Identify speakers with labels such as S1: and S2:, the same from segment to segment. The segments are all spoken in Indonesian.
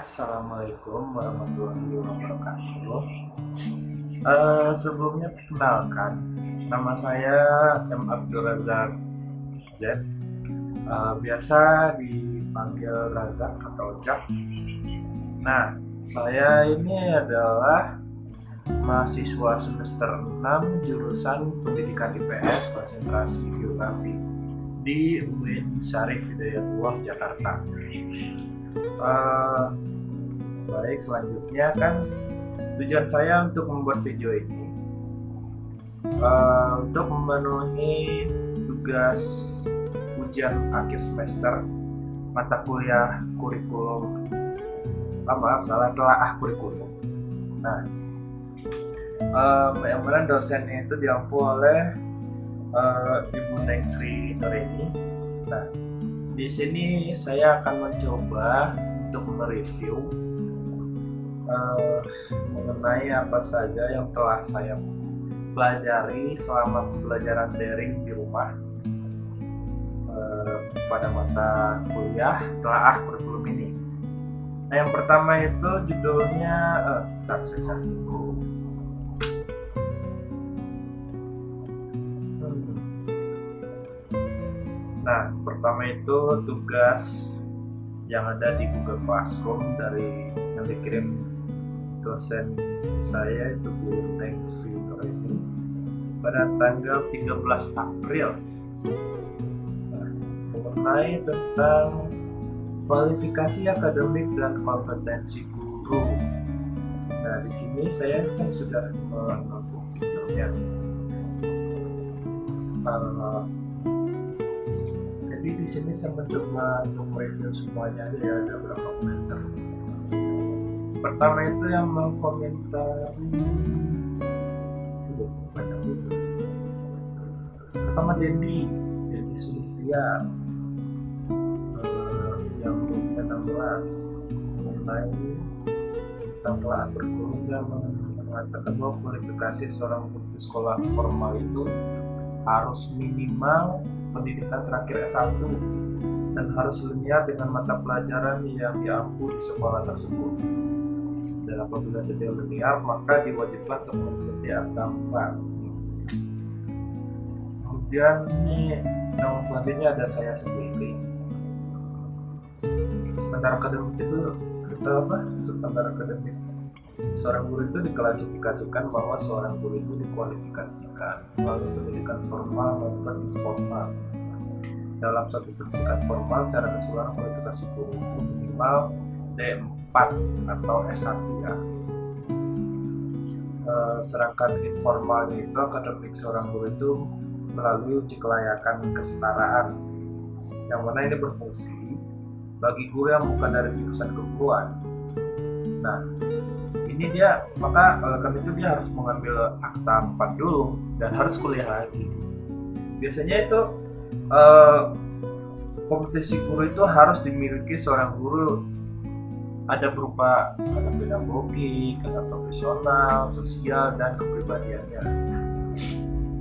S1: Assalamualaikum warahmatullahi wabarakatuh. Sebelumnya perkenalkan, nama saya M. Abdul Razak Z. Biasa dipanggil Razak atau Jak. Nah, saya ini adalah mahasiswa semester 6 jurusan Pendidikan IPS konsentrasi Geografi di UIN Syarif Hidayatullah Jakarta. Uh, Baik, selanjutnya kan tujuan saya untuk membuat video ini untuk memenuhi tugas ujian akhir semester mata kuliah kurikulum telaah kurikulum. Nah, yang mana dosennya itu diampu oleh Ibu Neng Sri Noreni. Nah, di sini saya akan mencoba untuk mereview mengenai apa saja yang telah saya pelajari selama pembelajaran daring di rumah pada mata kuliah telaah kurikulum ini. Nah, yang pertama itu judulnya sebentar saya cari dulu. Nah, pertama itu tugas yang ada di Google Classroom yang dikirim dosen saya itu Bu Neng Sri Noreni pada tanggal 13 April. Nah, mengenai tentang kualifikasi akademik dan kompetensi guru. Nah, di sini saya kan sudah menonton videonya. Jadi di sini saya mencoba untuk mereview semuanya aja ya, ada berapa komentar. Pertama itu yang mengkomentari banyak itu. Pertama Dendi Sulistia yang umurnya 16 mengenai tentang telaah kurikulum yang mengatakan bahwa kualifikasi seorang guru sekolah formal itu harus minimal pendidikan terakhir S1 dan harus linear dengan mata pelajaran yang diampu di sekolah tersebut. Dan apabila tidak linear, maka diwajibkan untuk mengikuti AKA 4. Kemudian ini yang selanjutnya ada saya sendiri. Standar akademik itu standar akademik seorang guru itu diklasifikasikan bahwa seorang guru itu dikualifikasikan melalui pendidikan formal maupun informal. Dalam satu pendidikan formal, cara keseluruhan kualifikasi guru itu minimal D4 atau S1 ya. Sedangkan informalnya itu akademik seorang guru itu melalui uji kelayakan kesetaraan, yang mana ini berfungsi bagi guru yang bukan dari jurusan keguruan. Nah, ini dia, maka karena itu dia harus mengambil akta 4 dulu dan harus kuliah lagi. Biasanya itu kompetisi guru itu harus dimiliki seorang guru, ada berupa ada pedagogik, ada profesional, sosial, dan kepribadiannya.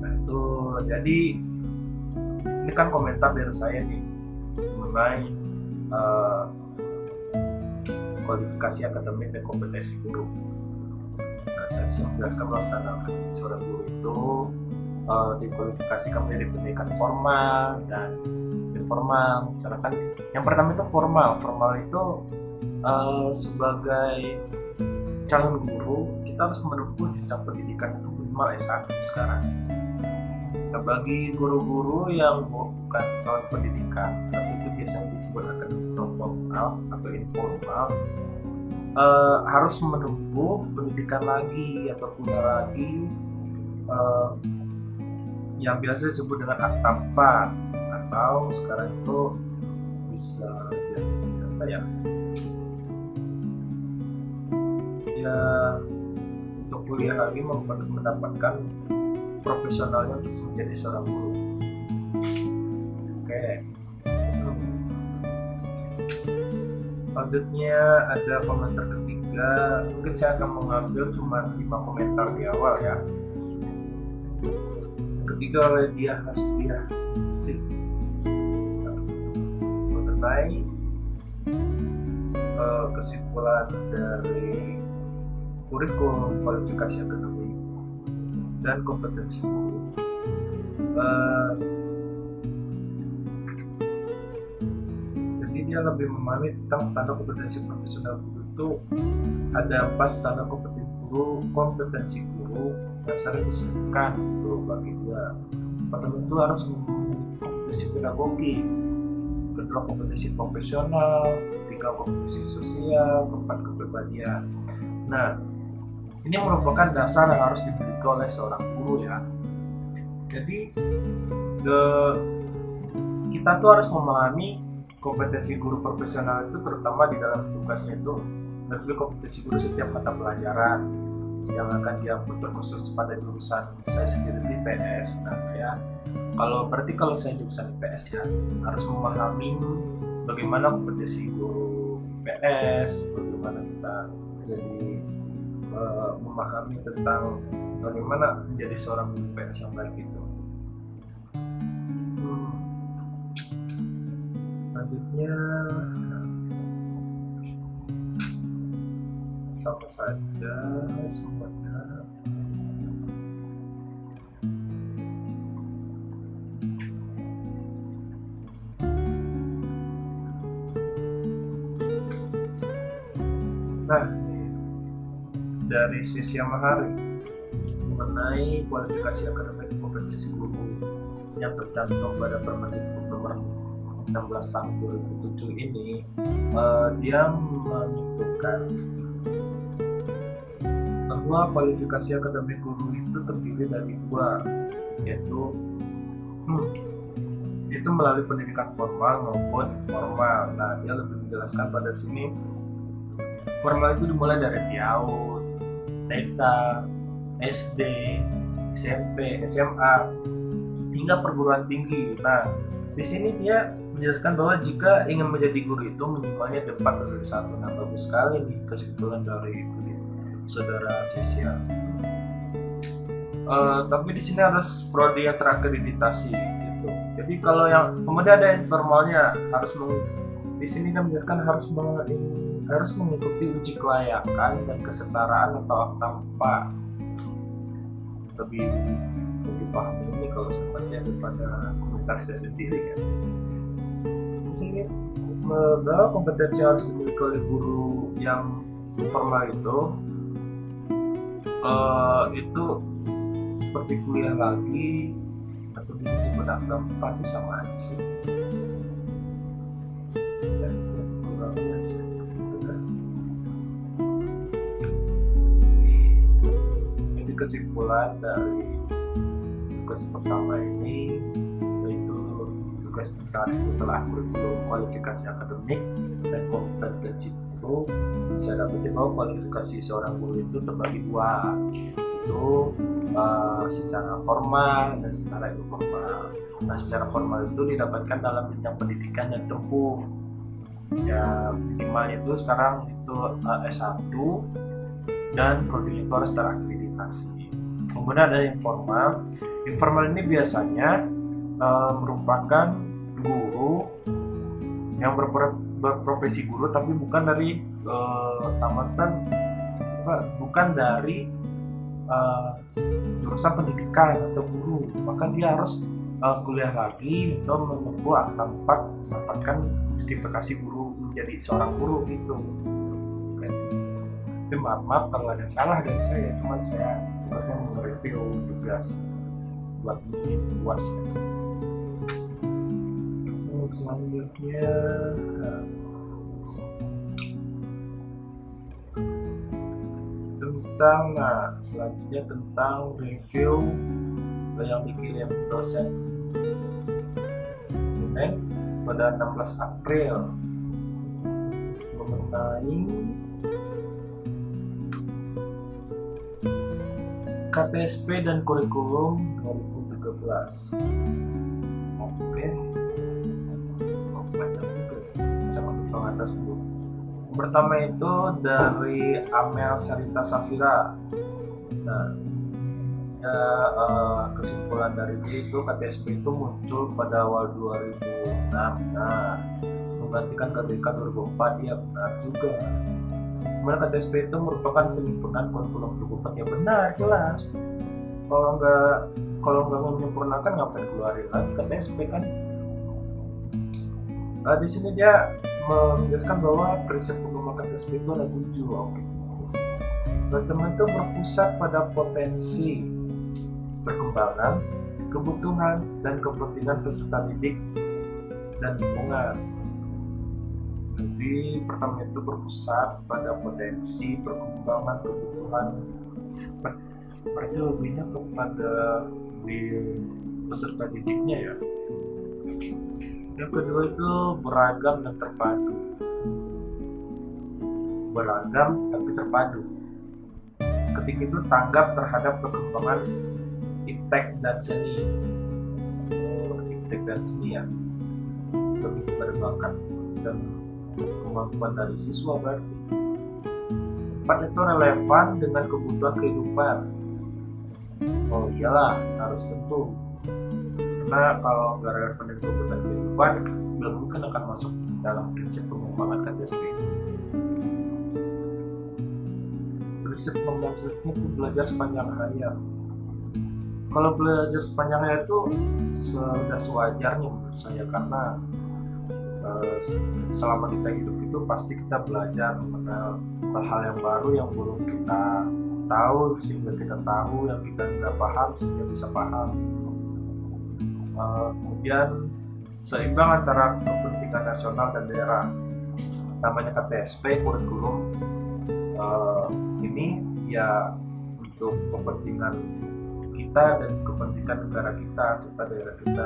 S1: Nah, itu jadi ini kan komentar dari saya nih mengenai kualifikasi akademik dan kompetensi guru. Nah, saya menjelaskan bahwa standar akademik seorang guru itu dikualifikasikan menjadi pendidikan formal dan informal. Misalkan yang pertama itu formal. Formal itu sebagai calon guru kita harus menempuh jenjang pendidikan itu minimal S1 sekarang. Nah, bagi guru-guru yang bukan non pendidikan atau itu biasanya disebut akademik non formal atau informal, harus menempuh pendidikan lagi atau kuliah lagi yang biasa disebut dengan akta 4 atau sekarang itu bisa jadi apa ya? Ya, untuk kuliah lagi mendapatkan profesionalnya untuk menjadi seorang guru. Oke. Selanjutnya ada komentar ketiga. Mungkin saya akan mengambil cuma 5 komentar di awal ya. Ketiga oleh dia Hasbiah mengenai kesimpulan dari kurikulum, kualifikasi akademik, dan kompetensi guru. Jadi dia lebih memahami tentang standar kompetensi profesional guru itu ada 4 standar kompetensi guru yang sering disebutkan tuh bagi dia. Pertama itu harus memiliki kompetensi pedagogi, kedua kompetensi profesional, ketiga kompetensi sosial, keempat kepribadian. Nah, ini merupakan dasar yang harus dimiliki oleh seorang guru ya. Jadi kita tuh harus memahami kompetensi guru profesional itu terutama di dalam tugasnya itu review kompetensi guru setiap mata pelajaran yang akan diambil terkhusus pada jurusan saya sendiri di IPS. Nah kalau saya jurusan IPS ya harus memahami bagaimana kompetensi guru IPS, bagaimana kita jadi memahami tentang bagaimana menjadi seorang guru IPS yang baik itu. Selanjutnya sama saja semuanya. Nah, dari sisi Mahari mengenai kualifikasi akademik kompetensi guru yang tercantum pada Permendikbud nomor 16 tahun 2007 ini, dia menyimpulkan bahwa kualifikasi akademik guru itu terdiri dari 2, yaitu itu melalui pendidikan formal maupun informal. Nah, dia lebih menjelaskan pada sini formal itu dimulai dari PAUD, TK, SD, SMP, SMA hingga perguruan tinggi. Nah, di sini dia menjelaskan bahwa jika ingin menjadi guru itu minimalnya dapat dari 1. Nah, bagus sekali nih kesimpulan dari saudara Sisia. Tapi di sini harus prodi yang terakreditasi gitu. Jadi kalau yang kemudian ada informalnya di sini dia menjelaskan harus mengikuti uji kelayakan dan kesetaraan atau akta. Lebih paham ini kalau sepertinya daripada komentar saya sendiri ya. Di sini bahwa kompetensi harus dimiliki oleh guru yang formal itu seperti kuliah lagi atau disebut akta 4 itu sama aja sih. Jadi kesimpulan dari tugas pertama ini yaitu tugas tentang setelah kurikulum kualifikasi akademik dan kompetensi guru. Saya dapat bahwa kualifikasi seorang guru itu terbagi 2, itu secara formal dan secara informal. Nah, secara formal itu didapatkan dalam jenjang pendidikan yang ditempuh. Ya minimalnya itu sekarang itu S1 dan prodi itu harus terakreditasi. Kemudian ada informal. Informal ini biasanya merupakan guru yang berprofesi guru tapi bukan dari bukan dari jurusan pendidikan atau guru, maka dia harus kuliah lagi untuk menempuh akta 4 mendapatkan sertifikasi guru menjadi seorang guru gitu. Tapi maaf kalau ada yang salah dari saya, cuman saya mereview tugas buat ini luas ya. Selanjutnya tentang review yang dikirim dosen pada 16 April mengenai KTSP dan kurikulum 2013. Oke. Banyak juga sama atas dulu. Pertama itu dari Amel Sarita Safira. Nah, kesimpulan dari dia itu KTSP itu muncul pada awal 2006. Nah, menggantikan KBK 2004, ya benar juga. Kemudian KTSP itu merupakan penyempurnaan kurikulum 2004, ya benar jelas. Kalau nggak menyempurnakan ngapain keluarin lagi KTSP kan? Di sini dia menjelaskan bahwa prinsip pengembangan KTSP itu ada 7. Oke. Teman-teman itu berpusat pada potensi perkembangan, kebutuhan, dan kepentingan peserta didik dan lingkungan. Jadi pertama itu berpusat pada potensi perkembangan, kebutuhan, berarti lebihnya kepada di peserta didiknya ya. Yang kedua itu beragam dan terpadu. Beragam tapi terpadu. Ketiga itu tanggap terhadap perkembangan iptek dan seni. Iptek dan seni ya, lebih kepada bakat dan kemampuan dari siswa berarti. 4 itu relevan dengan kebutuhan kehidupan. Oh iyalah, harus tentu. Karena kalau nggak relevan dengan kebutuhan kehidupan, belum mungkin akan masuk dalam prinsip pengembangan KTSP. Prinsip pengembangan itu belajar sepanjang hayat. Kalau belajar sepanjang hayat itu sudah sewajarnya menurut saya, karena selama kita hidup itu pasti kita belajar mengenal hal-hal yang baru yang belum kita tahu, sehingga kita tahu, yang kita nggak paham sehingga bisa paham. Kemudian seimbang antara kepentingan nasional dan daerah. Namanya KTSP, kurikulum ini ya untuk kepentingan kita dan kepentingan negara kita serta daerah kita.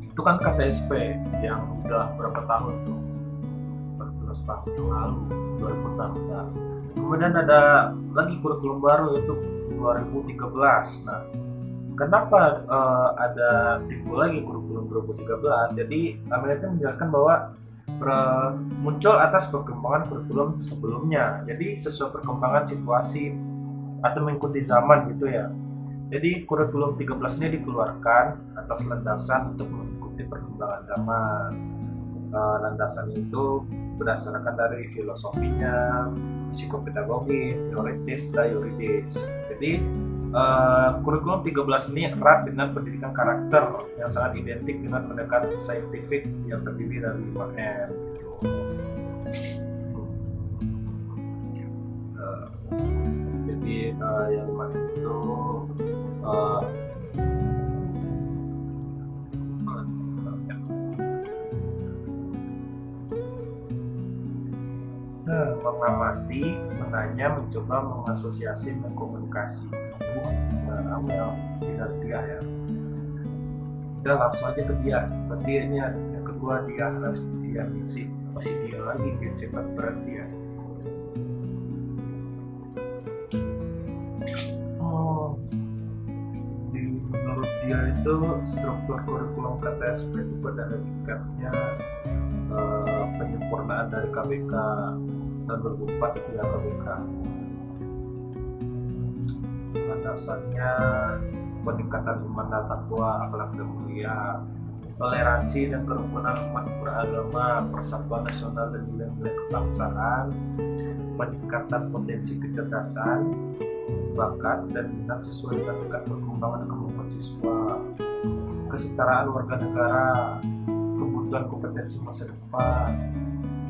S1: Itu kan KTSP yang udah berapa tahun tuh, 14 tahun yang lalu, 2000 tahun lalu. Kemudian ada lagi kurikulum baru yaitu 2013. Nah, kenapa ada timbul lagi kurikulum 2013? Jadi Amelia itu menjelaskan bahwa muncul atas perkembangan kurikulum sebelumnya. Jadi sesuai perkembangan situasi atau mengikuti zaman gitu ya. Jadi kurikulum 13 ini dikeluarkan atas landasan untuk mengikuti perkembangan zaman. Landasan itu berdasarkan dari filosofinya, psikopedagogis, teoritis, dan yuridis. Jadi kurikulum 13 ini erat dengan pendidikan karakter yang sangat identik dengan pendekatan saintifik yang terdiri dari 5M. Jadi yang 5M itu mengamati, menanya, mencoba, mengasosiasi, mengkomunikasi. Amel tidak dia ya. Udah langsung aja ke dia. Berarti ini yang kedua dia harus dia sih, masih dia lagi dia cepat berarti ya. Menurut dia itu struktur kurikulum KTSP itu pada hakikatnya penyempurnaan dari KBK tahun 2004 itu ya KBK. Landasannya peningkatan iman dan takwa, akhlak dan mulia, toleransi dan kerukunan umat beragama, persatuan nasional dan nilai-nilai kebangsaan, peningkatan potensi kecerdasan, bakat dan minat sesuai dengan tingkat perkembangan kemampuan siswa, kesetaraan warga negara, kebutuhan kompetensi masa depan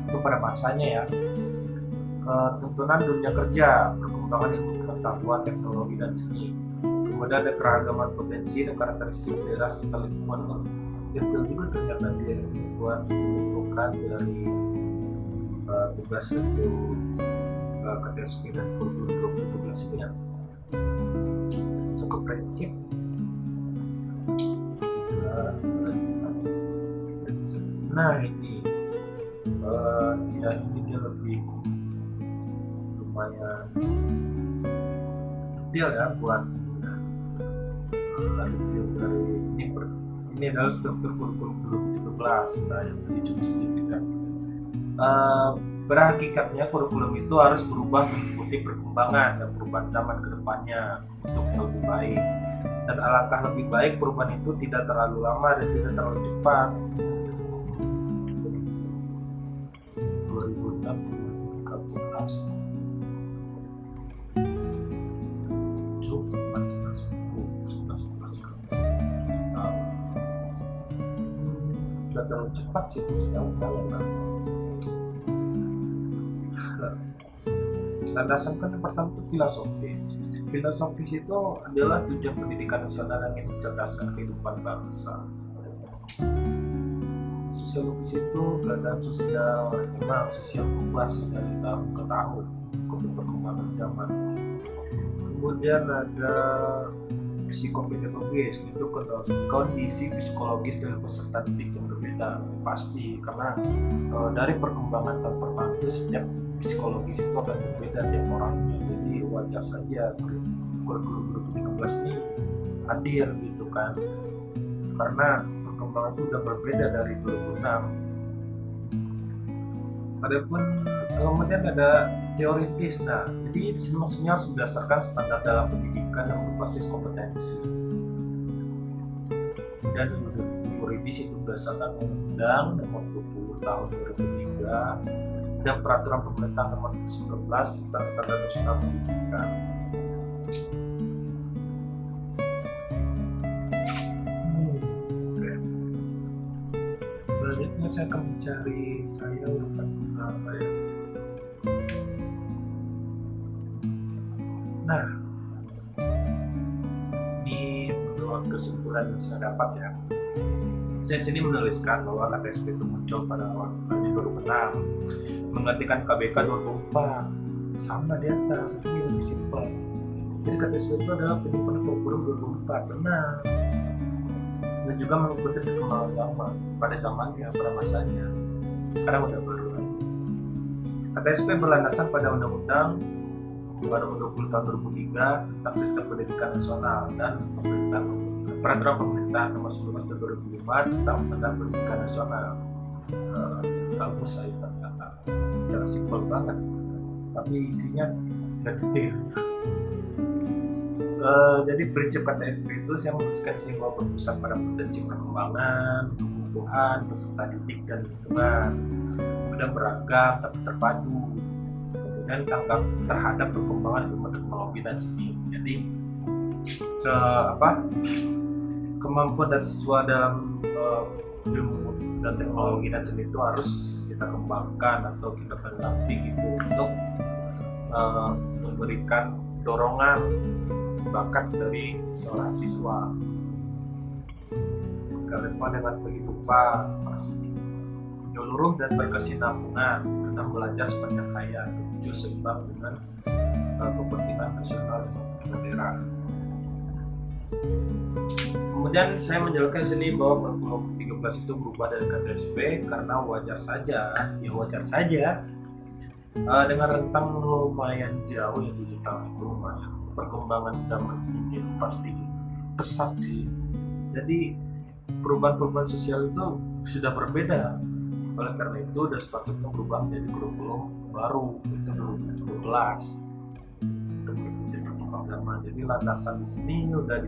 S1: itu pada masanya ya, tuntunan dunia kerja, perkembangan ilmu pengetahuan, teknologi dan seni. Kemudian ada keragaman potensi dan karakteristik daerah serta lingkungan. Detail juga ternyata dia buat menentukan dari tugas review KTSP dan kurikulum 2012 ini ya. Cukup prinsip. Nah ini dia lebih lumayan detail ya buat hasil dari ini adalah struktur kurikulum 2013. Nah yang tadi cuma sedikit kan. Berhakikatnya kurikulum itu harus berubah mengikuti perkembangan dan perubahan zaman ke depannya untuk yang lebih baik. Dan alangkah lebih baik perubahan itu tidak terlalu lama dan tidak terlalu cepat. 2006, 2013, 7, 14, 10, 11, 12 tahun. Tidak terlalu cepat sih, setahun lah. Landasan kan yang pertama itu filosofis. Filosofis itu adalah tujuan pendidikan nasional yang ingin mencerdaskan kehidupan bangsa. Sosiologis itu keadaan sosial, memang sosial berubah dari tahun ke tahun untuk perkembangan zaman. Kemudian ada psikopedagogis, itu kondisi psikologis dari peserta didik yang berbeda, pasti karena dari perkembangan tahun pertama itu setiap psikologis itu akan berbeda tiap orangnya, jadi wajar saja kurikulum 2013 ini hadir gitu kan, karena perkembangan itu udah berbeda dari 2006. Adapun kemudian ada teoritis, nah jadi maksudnya harus berdasarkan standar dalam pendidikan yang berbasis kompetensi. Dan yuridis itu berdasarkan Undang Nomor 20 Tahun 2003 dan Peraturan Pemerintah Nomor 19 tentang Standar Nasional Pendidikan. Selanjutnya saya akan mencari urutan apa ya. Nah, ini menurut kesimpulan yang saya dapat ya. Saya sini menuliskan bahwa KTSP itu muncul pada awal tahun 2006, menggantikan KBK 2004. Sama di atas, tapi lebih simpel. Jadi KTSP itu adalah penyimpanan kurikulum 2004, benar. Dan juga mengikuti perkembangan zaman pada zamannya, pada masanya. Sekarang udah baru lagi. KTSP berlandasan pada Undang-Undang Nomor 20 Tahun 2003 tentang Sistem Pendidikan Nasional dan Peraturan Pemerintah Nomor 11 Tahun 2005 tentang Standar Pendidikan Nasional. Bagus saya kata, cara simpel banget, tapi isinya nggak detail. Jadi prinsip KTSP itu saya menuliskan di sini bahwa berpusat pada potensi perkembangan, pertumbuhan, peserta didik dan lingkungan, kemudian beragam tapi terpadu, kemudian tanggap terhadap perkembangan ilmu teknologi dan seni. Jadi kemampuan dan siswa dalam ilmu dan teknologi dan seni itu harus kita kembangkan atau kita tanggapi gitu untuk memberikan dorongan bakat dari seorang siswa relevan dengan kehidupan menyeluruh dan berkesinambungan karena belajar sepanjang hayat, tujuh seimbang dengan kepentingan nasional dan daerah. Kemudian saya menjelaskan sini bahwa kurikulum 13 itu berubah dari KTSP karena wajar saja dengan rentang lumayan jauh ya 7 tahun itu lumayan. Perkembangan zaman ini itu pasti pesat sih. Jadi perubahan-perubahan sosial itu sudah berbeda. Oleh karena itu sudah sepatutnya berubah menjadi kurikulum baru itu 2017. Jadi landasan di sini udah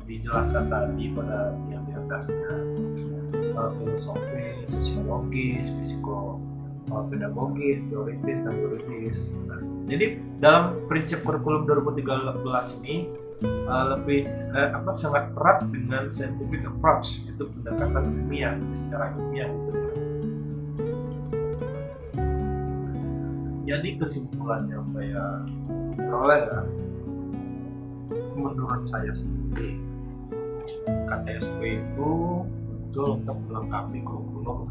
S1: dijelaskan tadi pada yang di atasnya, filosofi, sosiologis, psikopedagogis, teoritis dan yuridis. Jadi dalam prinsip kurikulum 2013 ini lebih sangat erat dengan scientific approach, itu pendekatan ilmiah secara ilmiah gitu ya. Jadi kesimpulan yang saya peroleh ya, menurut saya sendiri KTSP itu muncul untuk melengkapi kurikulum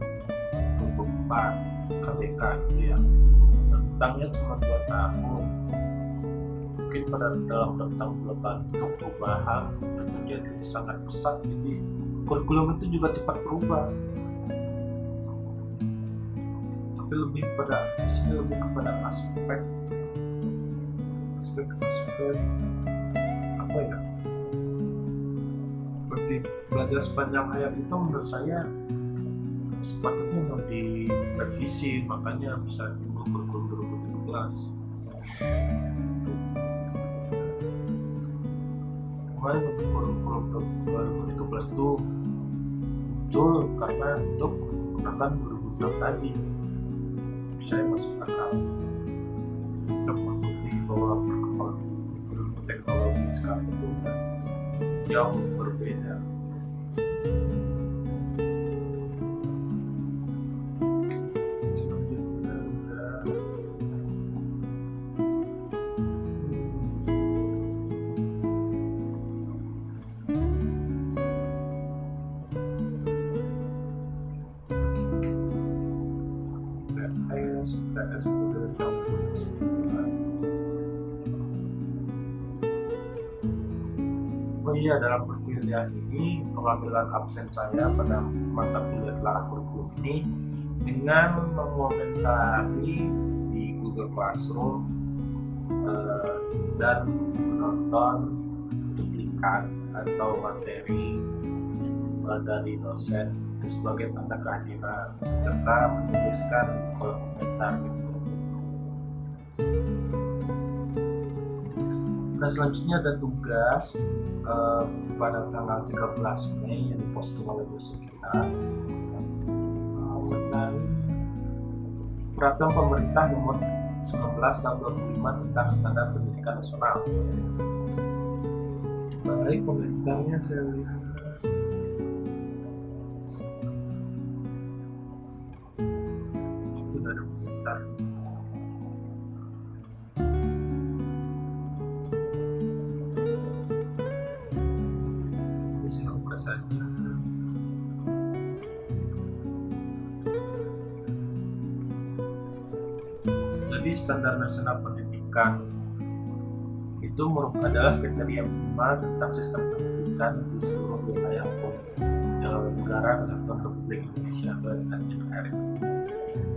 S1: 24 KBK gitu ya. Rentangnya cuma 2 tahun. Mungkin pada dalam rentang bentuk perubahan dan terjadi sangat pesat, jadi kurikulum itu juga cepat berubah. Tapi lebih kepada aspek apa ya, seperti belajar sepanjang hayat itu menurut saya sepatutnya mau direvisi, makanya bisa dibuat kurikulum 2017. kemarin untuk kurikulum 2013 itu muncul karena untuk menggunakan 2006 tadi. Saya masuk akal untuk mengikuti bahwa perkembangan ilmu teknologi sekarang itu jauh berbeda. PTS udah tahun 2009. Oh iya, dalam perkuliahan ini pengambilan absen saya pada mata kuliah telah kurikulum ini dengan mengomentari di Google Classroom dan menonton cuplikan atau materi dari dosen sebagai tanda kehadiran serta menuliskan kolom komentar gitu. Nah, selanjutnya ada tugas pada tanggal 13 Mei yang diposting oleh dosen kita mengenai peraturan pemerintah nomor 19 tahun 2005 tentang standar pendidikan nasional. Baik, komentarnya saya lihat. Tidak ada komentar. Ini saya buka saja. Jadi standar nasional pendidikan itu adalah kriteria minimal tentang sistem pendidikan di seluruh wilayah negara Kesatuan Republik Indonesia dan NKRI.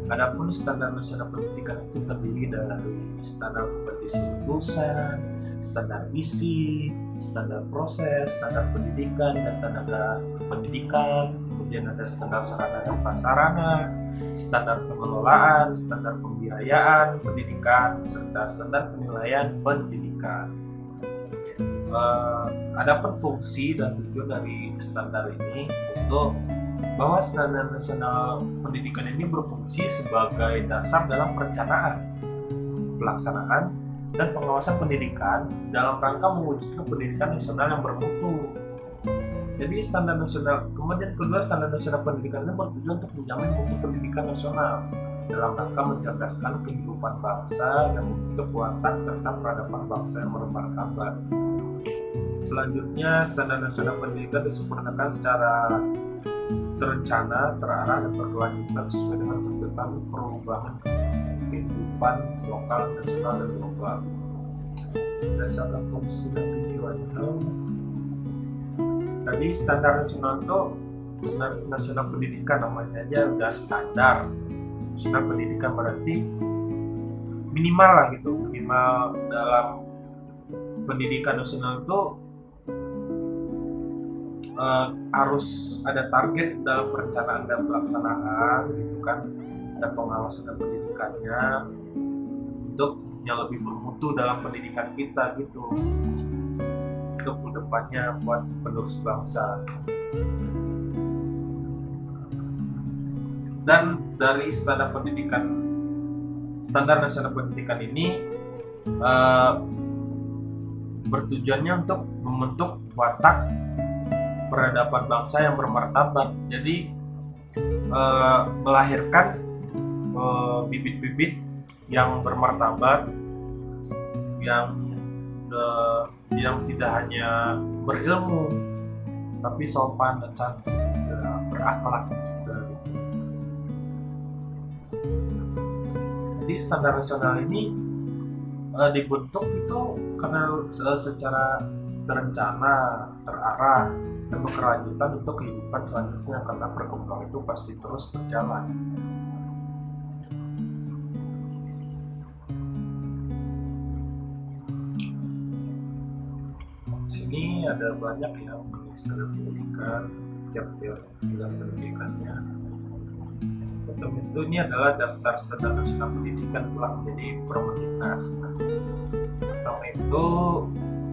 S1: Adapun standar nasional pendidikan itu terdiri dari standar kompetisi lulusan, standar isi, standar proses, standar pendidikan dan tenaga pendidikan, kemudian ada standar sarana dan prasarana, standar pengelolaan, standar pembiayaan pendidikan, serta standar penilaian pendidikan. Adapun fungsi dan tujuan dari standar ini itu bahwa standar nasional pendidikan ini berfungsi sebagai dasar dalam perencanaan, pelaksanaan, dan pengawasan pendidikan dalam rangka mewujudkan pendidikan nasional yang bermutu. Jadi standar nasional, kemudian kedua, standar nasional pendidikan ini bertujuan untuk menjamin mutu pendidikan nasional dalam rangka mencerdaskan kehidupan bangsa dan membentuk watak serta peradaban bangsa yang bermartabat. Selanjutnya, standar nasional pendidikan disempurnakan secara terencana, terarah, dan berkelanjutan sesuai dengan tuntutan perubahan kehidupan lokal, nasional, dan global. Berdasarkan fungsi dan tujuannya, tadi standar nasional itu standar nasional pendidikan namanya aja udah standar. Standar pendidikan berarti minimal lah gitu, minimal dalam pendidikan nasional itu harus ada target dalam perencanaan dan pelaksanaan gitu kan, dan pengawasan dan pendidikannya untuk yang lebih bermutu dalam pendidikan kita gitu, untuk kedepannya buat penerus bangsa. Dan dari standar nasional pendidikan ini bertujuannya untuk membentuk watak peradaban bangsa yang bermartabat. Jadi melahirkan bibit-bibit yang bermartabat, yang tidak hanya berilmu tapi sopan dan santun, berakhlak. Jadi standar nasional ini dibentuk itu karena secara terencana, terarah, dan berkelanjutan untuk kehidupan selanjutnya, karena perkembangan itu pasti terus berjalan. Sini ada banyak yang standar pendidikan, tiap-tiap bidang pendidikannya. Untuk itu ini adalah daftar standar nasional pendidikan telah menjadi Permendiknas. Pertama itu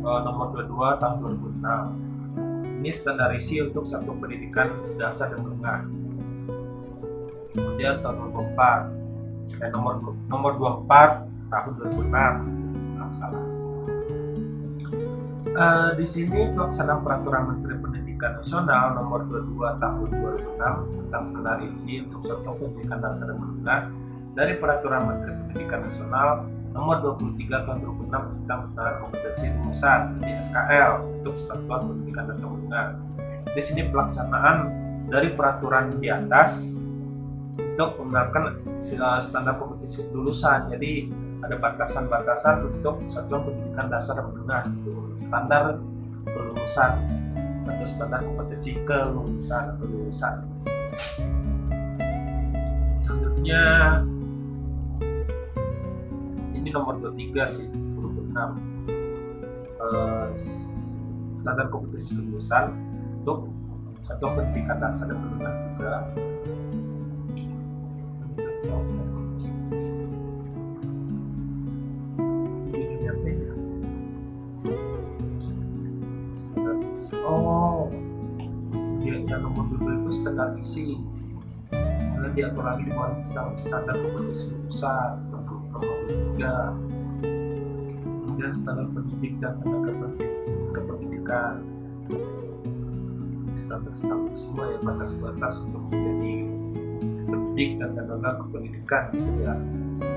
S1: nomor 22 tahun 2006. Ini standar isi untuk satuan pendidikan dasar dan menengah. Kemudian tahun 2004, nomor 24 tahun 2006. Salah. Di sini pelaksanaan peraturan Menteri Pendidikan Nasional nomor 22 tahun 2006 tentang standar isi untuk satuan pendidikan dasar dan menengah dari peraturan Menteri Pendidikan Nasional nomor 23 tahun 2006 tentang standar kompetensi lulusan di SKL untuk satuan pendidikan dasar menengah. Di sini pelaksanaan dari peraturan di atas untuk menerapkan standar kompetensi lulusan. Jadi ada batasan-batasan untuk satuan pendidikan dasar dan menengah, standar kelulusan atau standar kompetensi kelulusan atau lulusan. Selanjutnya ini nomor 23 sih, 26 standar kompetensi kelulusan untuk satuan pendidikan dasar dan menengah juga. Yang nomor 2 itu standar isi. Kemudian diatur lagi di bawah tentang standar kompetensi lulusan nomor 3. Kemudian standar pendidik dan tenaga kependidikan. Standar semua ya, batas-batas untuk menjadi pendidik dan tenaga kependidikan gitu ya.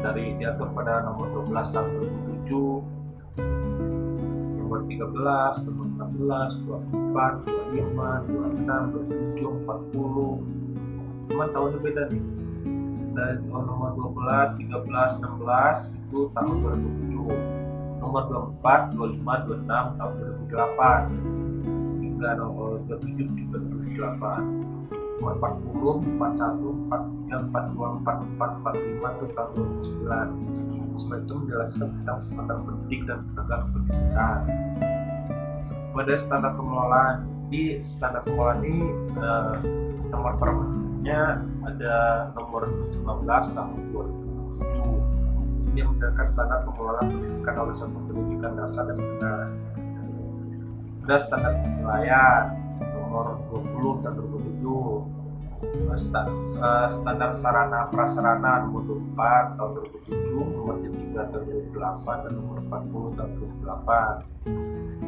S1: Dari diatur pada nomor 12 tahun 2007, nomor 13, nomor 16, 24, 25, 26, 27, 40. Cuman tahunnya beda nih. Dari nomor 12, 13, 16 itu tahun 2007. Nomor 24, 25, 26 tahun 2008. Hingga nomor 27 juga 2008. Nomor 40, 41, 43, 42, 44, 45 itu tahun 2009. Semua itu menjelaskan tentang standar pendidik dan tenaga kependidikan. Pada standar pengelolaan, di standar pengelolaan ini nomor permennya ada nomor 19 tahun 2007. Ini menerapkan standar pengelolaan pendidikan oleh satuan pendidikan dasar dan menengah. Ada standar penilaian nomor 20 tahun 2007. Standar sarana prasarana nomor 24 tahun 2007, nomor 3 tahun 2008 dan nomor 40 tahun 2008.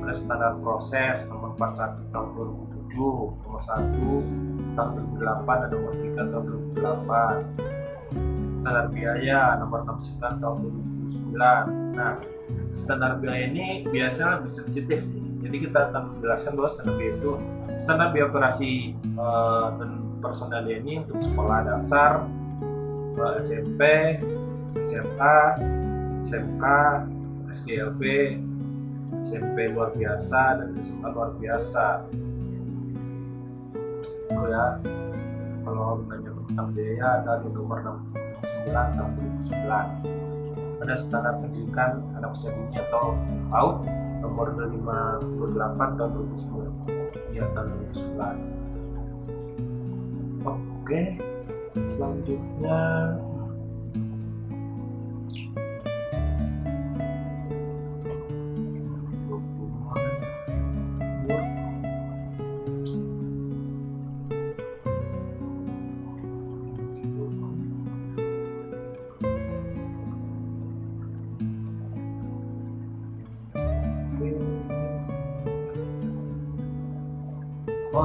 S1: Ada standar proses nomor 41 tahun 2007, nomor 1 tahun 2008 dan nomor 3 tahun 2008. Standar biaya nomor 69 tahun 2009. Nah, standar biaya ini biasanya lebih sensitif nih. Jadi kita akan menjelaskan bahwa standar biaya itu standar biaya operasi dan personal ini untuk sekolah dasar, SMP, SMA, SMK, SDLB, SMP luar biasa dan SMA luar biasa. Oh ya, kalau nanya tentang biaya ada di nomor 69 tahun 2009. Ada standar pendidikan anak usia dini atau PAUD nomor 58 tahun 2009. Ya, tahun 2009. Oke, selanjutnya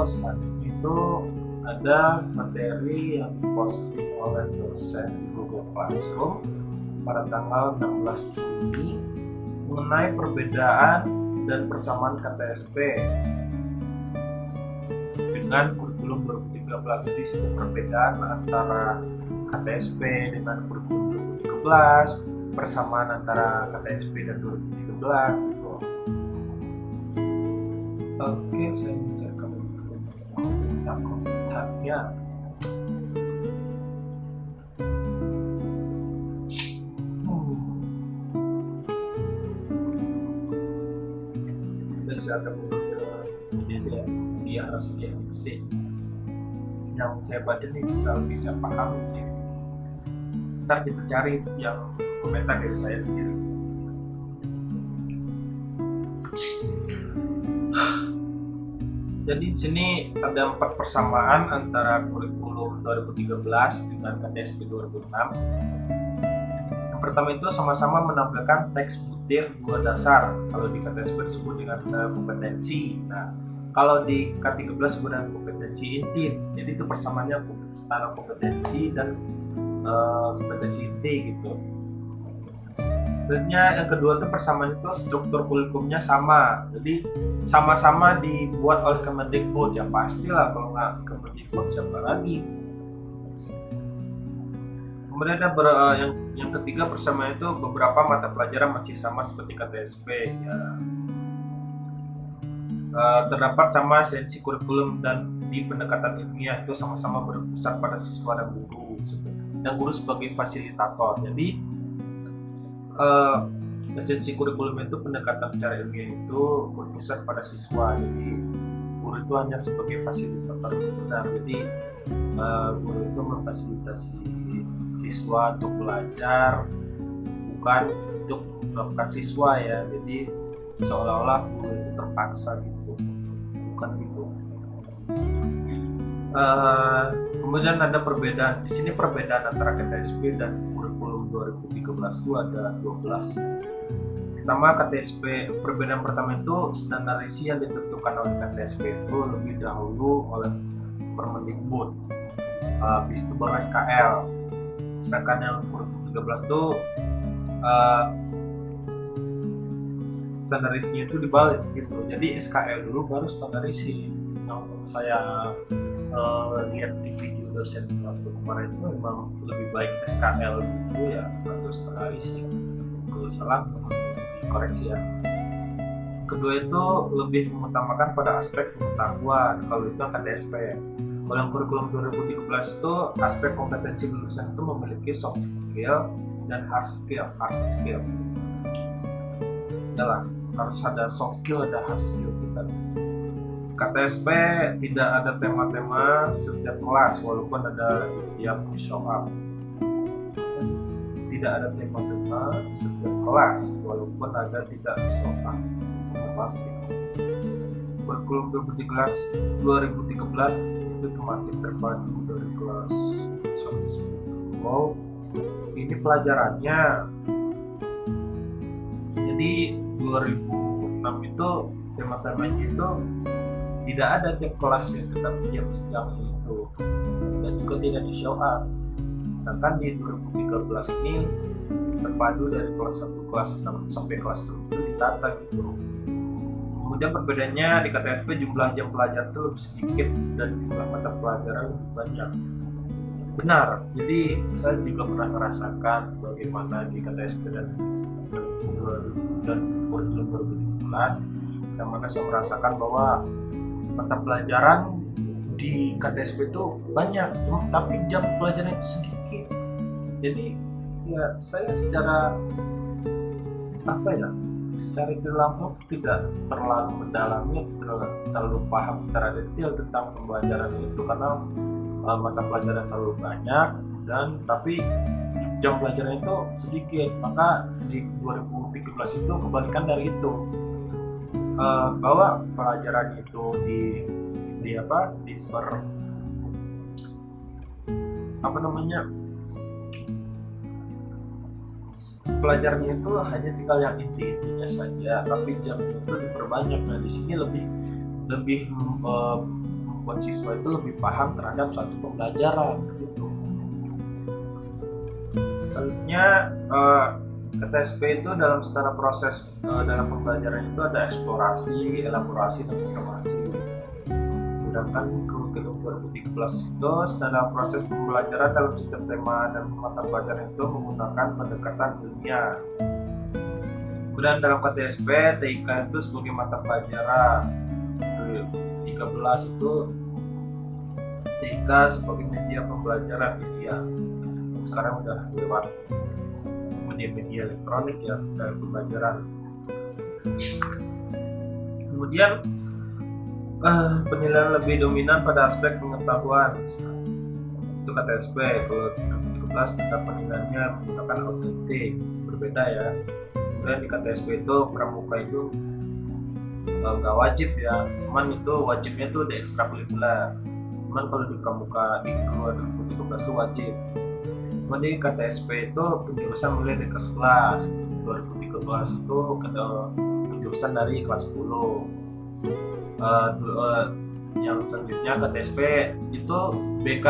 S1: selanjutnya itu ada materi yang diposting oleh dosen di Google Classroom pada tanggal 16 Juni mengenai perbedaan dan persamaan KTSP dengan kurikulum 2013. Jadi sebuah perbedaan antara KTSP dengan kurikulum 2013, persamaan antara KTSP dan 2013 gitu. Oke, saya menceritakan komentarnya. Dan saya akan dia harus dieksik. Yang saya baca nih bisa lebih saya pahami sih. Ntar kita cari yang komentar dari saya sendiri. Jadi di sini ada 4 persamaan antara kurikulum 2013 dengan KTSP 2006. Yang pertama itu sama-sama menampilkan teks butir 2 dasar. Kalau di KTSP disebut dengan standar kompetensi. Nah, kalau di K13 disebut dengan kompetensi inti. Jadi itu persamaannya standar kompetensi dan kompetensi inti gitu. Berikutnya yang kedua itu persamaan itu struktur kurikulumnya sama, jadi sama-sama dibuat oleh Kemendikbud, ya pastilah kalau nggak Kemendikbud siapa lagi. Kemudian ada yang ketiga persamaan itu beberapa mata pelajaran masih sama seperti KTSP ya. Terdapat sama esensi kurikulum dan di pendekatan ilmiah itu sama-sama berpusat pada siswa dan guru sebagai fasilitator. Jadi esensi kurikulum itu pendekatan secara ilmiah itu berpusat pada siswa, jadi guru itu hanya sebagai fasilitator benar. Jadi guru itu memfasilitasi siswa untuk belajar, bukan untuk melakukan siswa ya. Jadi seolah-olah guru itu terpaksa gitu, bukan gitu. Kemudian ada perbedaan di sini, perbedaan antara KTSP dan kurikulum 2013 itu ada 12. Pertama, KTSP, perbedaan pertama itu standarisasi yang ditentukan oleh KTSP itu lebih dahulu oleh Permendikbud, habis itu baru SKL. Sedangkan yang kurikulum 13 itu standarisasinya itu dibalik gitu. Jadi SKL dulu baru standarisasi. Yang saya lihat di video dosen waktu kemarin itu memang lebih baik SKL dulu ya atau standarisasi. Kalau salah koreksi ya. Kedua itu lebih mengutamakan pada aspek pengetahuan, kalau itu KTSP. Kalau yang kurikulum 2013 itu aspek kompetensi lulusan itu memiliki soft skill dan hard skill. Yalah, harus ada soft skill, ada hard skill kita. KTSP tidak ada tema-tema setiap kelas, walaupun ada tiap show up. Tidak ada tema-tema setiap kelas, walaupun ada tidak show up. Kurikulum 2013 itu tematik terpadu dari kelas 1 wow, ini pelajarannya. Jadi 2006 itu tema-temanya itu tidak ada tiap kelas yang tetap tiap sidang itu, dan juga tidak di show up. Sedangkan di 2013 ini terpadu dari kelas 1 kelas 6 sampai kelas 7 itu ditata gitu. Kemudian perbedaannya di KTSP jumlah jam pelajaran itu lebih sedikit dan jumlah mata pelajaran lebih banyak. Benar, jadi saya juga pernah merasakan bagaimana di KTSP dan kurikulum 2017, yang mana saya merasakan bahwa mata pelajaran di KTSP itu banyak, tapi jam pelajaran itu sedikit. Jadi ya saya secara tidak langsung tidak terlalu mendalami, tidak terlalu paham secara detail tentang pembelajaran itu karena mata pelajaran terlalu banyak tapi jam pelajaran itu sedikit. Maka di 2013 itu kebalikan dari itu, bahwa pelajaran itu pelajarannya itu hanya tinggal yang intinya saja, tapi jamnya itu diperbanyak. Nah di sini lebih membuat siswa itu lebih paham terhadap suatu pembelajaran gitu. Selanjutnya KTSP itu dalam secara proses dalam pembelajaran itu ada eksplorasi, elaborasi, dan informasi. Sedangkan kurikulum 2013 itu dalam proses pembelajaran dalam setiap tema dan mata pelajaran itu menggunakan pendekatan ilmiah. Kemudian dalam KTSP, TIK itu sebagai mata pelajaran. 13 itu TIK sebagai media pembelajaran media. Sekarang udah lewat media elektronik ya dalam pembelajaran. Kemudian penilaian lebih dominan pada aspek pengetahuan itu KTSP. Kalau 2013 tetap penilaiannya menggunakan autentik, berbeda ya. Kemudian di KTSP itu pramuka itu nggak wajib ya, cuman itu wajibnya tuh di ekstrakurikuler. Cuman kalau di pramuka di 2013 itu wajib. Cuman di KTSP itu penjurusan mulai dari kelas 11. 2013 itu penjurusan dari kelas 10. Yang selanjutnya KTSP itu BK.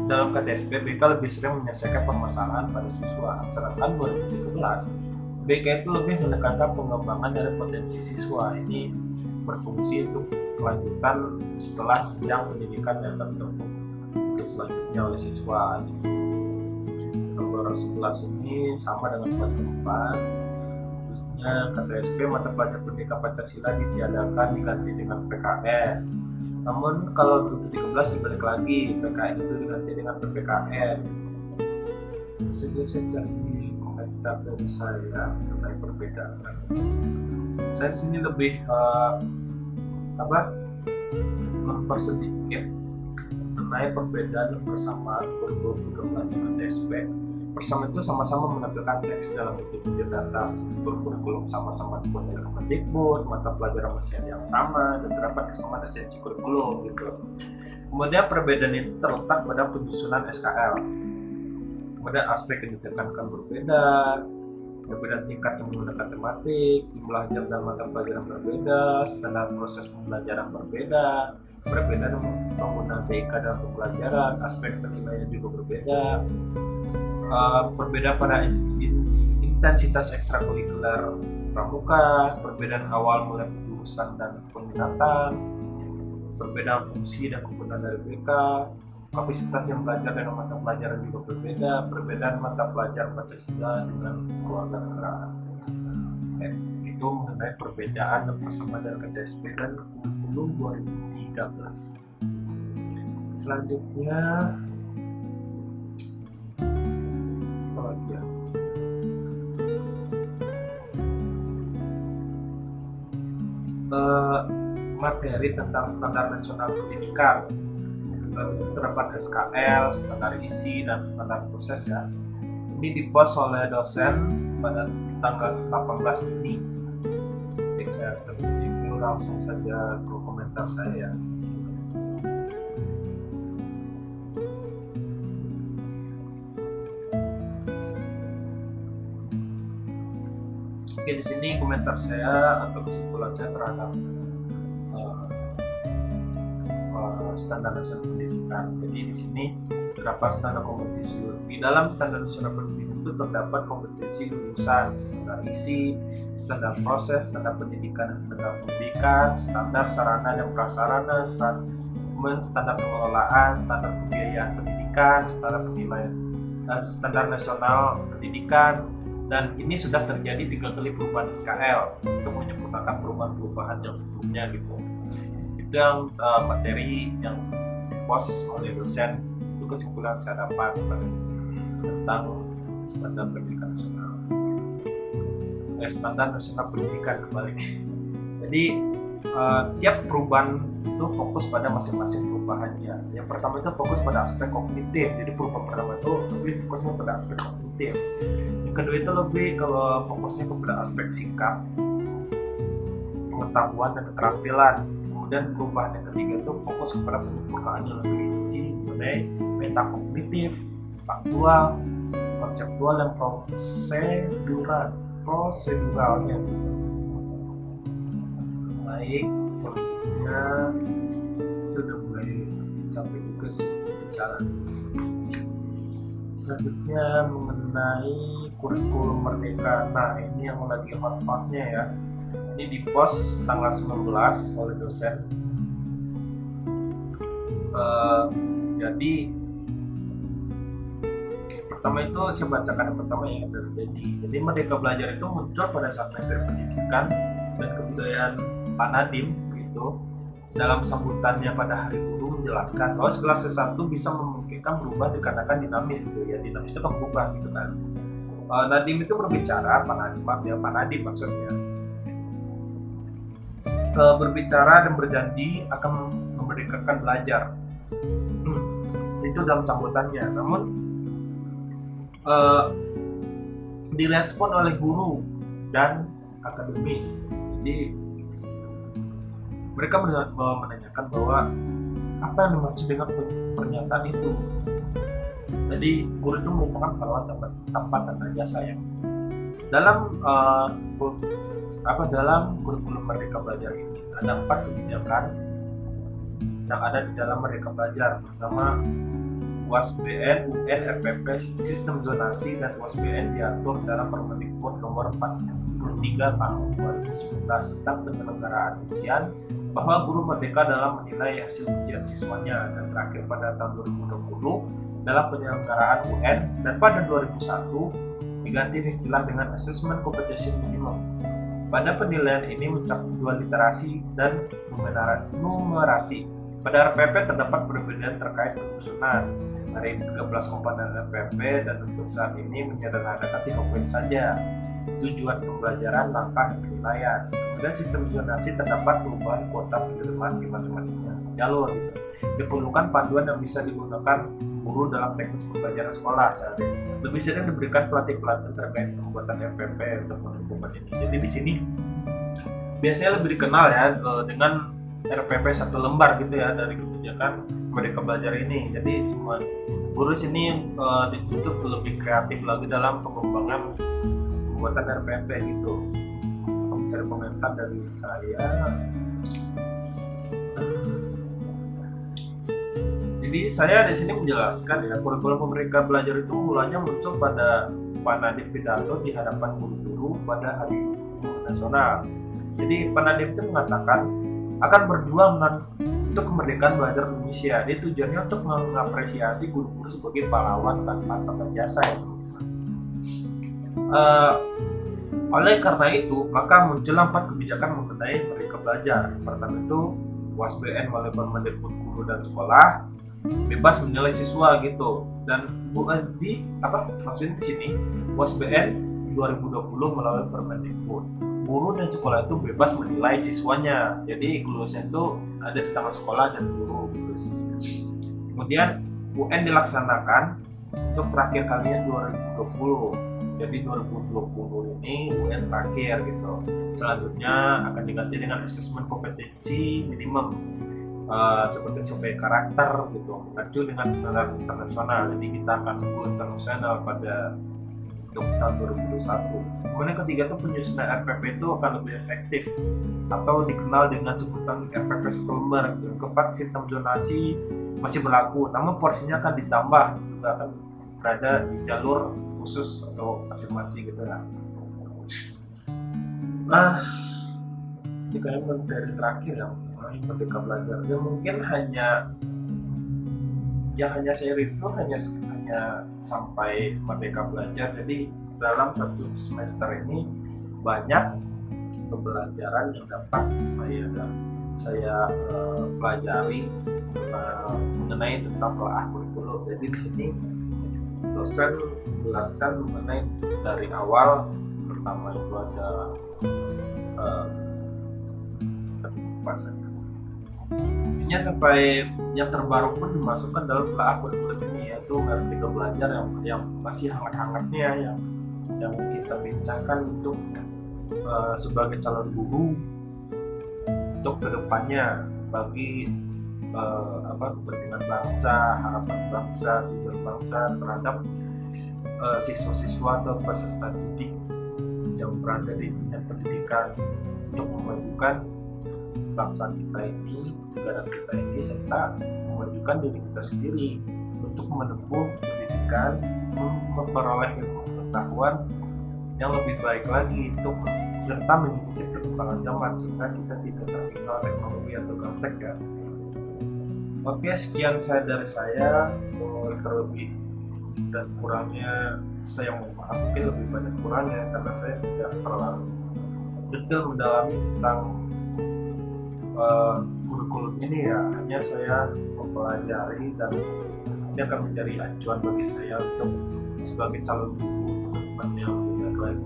S1: Dalam KTSP BK lebih sering menyelesaikan permasalahan pada siswa, sedangkan 2013 BK itu lebih menekankan pengembangan dari potensi siswa. Ini berfungsi untuk kelanjutan setelah jenjang pendidikan yang tertentu untuk selanjutnya oleh siswa. Nomor 11 ini sama dengan 44, khususnya KTSP mata pelajaran pendidikan Pancasila ditiadakan diganti dengan PKN. Namun kalau 2013 dibalik lagi, PKN itu diganti dengan PPKN. Saya cari komentar dari saya mengenai perbedaan. Saya di sini lebih mempersedikit mengenai perbedaan dan persamaan kurikulum 13 dengan TSP. Persamaan itu sama-sama menampilkan teks dalam bentuk data struktur kurikulum, sama-sama dibuat oleh Kemendikbud, mata pelajaran masih yang sama, dan terdapat kesamaan esensi kurikulum gitu. Kemudian perbedaan itu terletak pada penyusunan SKL. Kemudian aspek yang ditekankan berbeda, perbedaan tingkat yang menggunakan tematik, jumlah jam dan mata pelajaran berbeda, standar proses pembelajaran berbeda, perbedaan penggunaan TIK dalam pembelajaran, aspek penilaian juga berbeda, perbedaan pada intensitas ekstrakurikuler pramuka, perbedaan awal mulai penjurusan dan peminatan, perbedaan fungsi dan kegunaan dari BK, kapasitas yang belajar dan mata pelajaran juga berbeda, perbedaan mata pelajaran Pancasila dengan keluarga negaraan. Itu mengenai perbedaan dan persamaan dari KTSP dan kurikulum 2013. Selanjutnya apa lagi ya? Materi tentang standar nasional pendidikan. Terdapat SKL, standar isi, dan standar proses ya. Ini dipost oleh dosen pada tanggal 18 Juni. Jadi saya review langsung saja ke komentar saya. Oke, di sini komentar saya atau kesimpulan saya terhadap standar nasional pendidikan. Jadi di sini terdapat standar kompetisi. Di dalam standar nasional pendidikan itu terdapat kompetisi lulusan, standar isi, standar proses, standar pendidikan dan tenaga pendidikan, standar sarana dan prasarana, standar pengelolaan, standar pembiayaan pendidikan, standar penilaian, dan standar nasional pendidikan. Dan ini sudah terjadi 3 kali perubahan SKL untuk menyempurnakan perubahan-perubahan yang sebelumnya gitu. Itu yang materi yang dipost oleh dosen. Itu kesimpulan saya dapat tentang standar pendidikan nasional. Standar nasional pendidikan kebalik. Jadi tiap perubahan itu fokus pada masing-masing perubahannya. Yang pertama itu fokus pada aspek kognitif. Jadi perubahan pertama itu lebih fokusnya pada aspek kognitif. Yang kedua itu lebih kalau fokusnya kepada aspek sikap, pengetahuan dan keterampilan. Dan perubahan yang ketiga itu fokus kepada penyempurnaan yang lebih rinci mengenai metakognitif, faktual, konseptual, dan proseduralnya. Baik, selanjutnya sudah mulai sampai juga sih bicara. Selanjutnya mengenai kurikulum merdeka. Nah, ini yang lagi hot-hotnya ya. Ini di post tanggal 19 oleh dosen. Jadi pertama itu saya bacakan yang pertama ya dari Dedi. Jadi Merdeka Belajar itu muncul pada saat Menteri Pendidikan dan Kebudayaan Pak Nadiem gitu. Dalam sambutannya pada Hari Buruh menjelaskan bahwa segala sesuatu bisa memungkinkan berubah dikarenakan dinamis gitu ya. Dinamis itu kan berubah gitu kan. Nadiem itu berbicara, Pak Nadiem maksudnya. Berbicara dan berjanji akan memerdekakan belajar. Itu dalam sambutannya. Namun direspon oleh guru dan akademis. Jadi mereka menanyakan bahwa apa yang dimaksud dengan pernyataan itu. Jadi guru itu merupakan pahlawan tanpa tanda jasa ya. Dalam kurikulum Merdeka Belajar ini ada 4 kebijakan yang ada di dalam Merdeka Belajar, pertama UAS-BN, UN, RPP, sistem zonasi, dan UAS-BN diatur dalam Permendikbud nomor 43 tahun 2019 tentang penyelenggaraan ujian, bahwa guru merdeka dalam menilai hasil ujian siswanya, dan terakhir pada tahun 2020 dalam penyelenggaraan UN, dan pada 2001 diganti istilah dengan Assessment Competition Minimum. Pada penilaian ini mencakup 2 literasi dan numerasi. Pada RPP terdapat perbedaan terkait penyusunan. Dari 13 komponen RPP dan untuk saat ini menyederhanakan 3 poin saja: tujuan pembelajaran, langkah, dan penilaian. Kemudian sistem zonasi terdapat perubahan kuota penerimaan di masing-masing jalur. Diperlukan panduan yang bisa digunakan guru dalam teknis pembelajaran sekolah saat ini. Lebih sering diberikan pelatihan terkait pembuatan RPP untuk menentukan ini. Jadi di sini biasanya lebih dikenal ya dengan RPP 1 lembar gitu ya, dari kebijakan Merdeka Belajar ini. Jadi semua guru sini dituntut lebih kreatif lagi dalam pengembangan pembuatan RPP gitu. Mencari komentar dari saya. Jadi saya di sini menjelaskan ya, kurikulum Merdeka Belajar itu mulanya muncul pada Pak Nadiem pidato di hadapan guru-guru pada Hari Guru Nasional. Jadi Pak Nadiem itu mengatakan akan berjuang untuk kemerdekaan belajar Indonesia. Dia tujuannya untuk mengapresiasi guru-guru sebagai pahlawan tanpa tanda jasa ya. Oleh karena itu, maka muncullah 4 kebijakan mengenai Merdeka Belajar. Pertama itu UAS-BN melalui Permendikbud Guru dan Sekolah bebas menilai siswa gitu, dan maksudnya di sini UAS-BN 2020 melalui Permendikbud. Guru dan sekolah itu bebas menilai siswanya, jadi inklusinya itu ada di tangan sekolah dan guru gitu. Kemudian UN dilaksanakan untuk terakhir kalinya 2020, jadi 2020 ini UN terakhir gitu. Selanjutnya akan diganti dengan asesmen kompetensi minimum seperti survei karakter gitu, mengacu dengan standar internasional. Jadi kita akan go internasional pada untuk tahun 2021. Kemudian ketiga itu penyusunan RPP itu akan lebih efektif atau dikenal dengan sebutan RPP 1 lembar. Keempat, sistem zonasi masih berlaku, namun porsinya akan ditambah, juga akan berada di jalur khusus atau afirmasi gitu ya. Ini kayaknya dari terakhir yang Merdeka Belajar. Ya mungkin hanya saya review hanya sampai Merdeka Belajar. Jadi dalam 1 semester ini banyak pembelajaran yang dapat saya pelajari mengenai tentang telah kurikulum. Jadi di sini dosen menjelaskan mengenai dari awal. Pertama itu ada intinya sampai yang terbaru pun dimasukkan dalam telah kurikulum ini, yaitu Merdeka Belajar yang masih hangat-hangatnya yang kita bincangkan untuk sebagai calon guru untuk kedepannya bagi kepentingan bangsa, harapan bangsa, tujuan bangsa terhadap siswa-siswa atau peserta didik yang berada di dunia pendidikan, untuk memajukan bangsa kita ini, negara kita ini, serta memajukan diri kita sendiri untuk menempuh pendidikan, memperoleh pengetahuan yang lebih baik lagi, untuk serta mengikuti perkembangan zaman sehingga kita tidak tertinggal teknologi atau gaptek ya. Oke, sekian dari saya. Terlebih dan kurangnya saya mohon maaf, mungkin lebih banyak kurangnya karena saya tidak terlalu detail mendalami tentang kurikulum ini ya. Hanya saya mempelajari dan ini akan menjadi acuan bagi saya untuk sebagai calon guru untuk kedepan yang lebih baik lagi.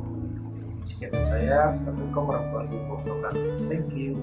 S1: Sekian dari saya. Assalamualaikum warahmatullahi wabarakatuh. Thank you.